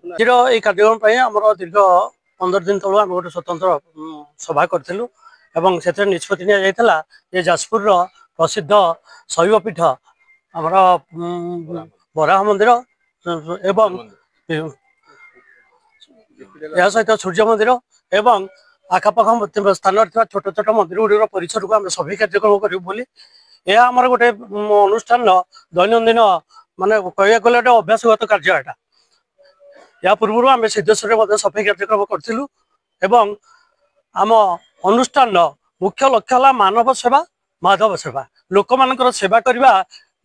এই কার্যক্রম আমার দীর্ঘ 15 দিন তলু আমি গোटे स्वतंत्र सभा करूँ এবং से निष्पत्ति निया जे जाजपुर प्रसिद्ध शैवपीठ आमर बराह मंदिर एवं यह सहित सूर्य मंदिर एवं आखापाख स्थान छोट छोट मंदिर गुड़ परिसर को आम सभी कार्यक्रम करूँ यह आमर गोटे अनुष्ठान दैनंदिन माने कह गले अभ्यासगत कार्य एटा या पूर्व आम सिद्धेश्वर सफाई कार्यक्रम करूँ एवं आम अनुष्ठान मुख्य लक्ष्य है मानव सेवा माधव सेवा लोक मान सेवा करने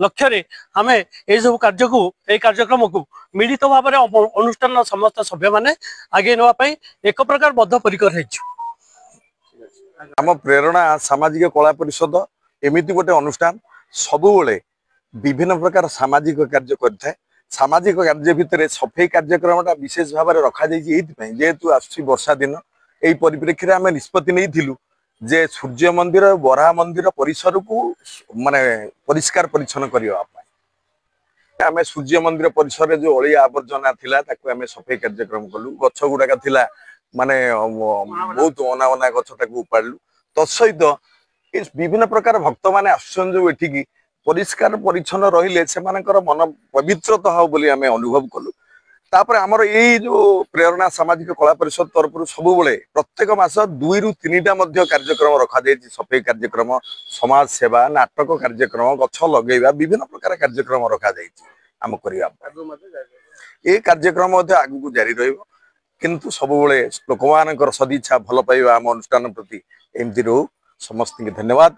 लक्ष्य आम यही सब कार्यक्रम को मिलित भाव में अनुष्ठान समस्त सभ्य मैंने आगे नापी एक प्रकार बद्धपरिकर आम प्रेरणा सामाजिक कला परिषद एमती गोटे अनुष्ठान सबुबले विभिन्न प्रकार सामाजिक कार्य करता है। सामाजिक कार्य भितर सफाई कार्यक्रम विशेष भाव में रखा जेहेतु आसुची वर्षा दिन यही परिप्रेक्षी आम निष्पत्ति नहीं जे सूर्य मंदिर बराह मंदिर परिसर को माने परिष्कार परिच्छन करने आम सूर्य मंदिर परिसर जो अलिया आवर्जना थिला ताकू आम सफाई कार्यक्रम कलु गछ गुड़ाक थिला माने बहुत अना अना गछ उपाड़लु तत्सहित विभिन्न प्रकार भक्त मैंने आसुन जो एठिकी परिष्कार परिच्छन रहिले से मन पवित्रता हो बोली आम अनुभव कलु तापर आमर यही जो प्रेरणा सामाजिक कला परिषद तरफ सब प्रत्येक मास 2 ରୁ 3टा कार्यक्रम रखा जाए सफाई कार्यक्रम समाज सेवा नाटक कार्यक्रम गछ लगेगा विभिन्न प्रकार कार्यक्रम रखा जाम ये कार्यक्रम आगु को जारी रु सब लोक मान सदिच्छा भल पाइबा आम अनुष्ठान प्रति एमती रो समस्त धन्यवाद।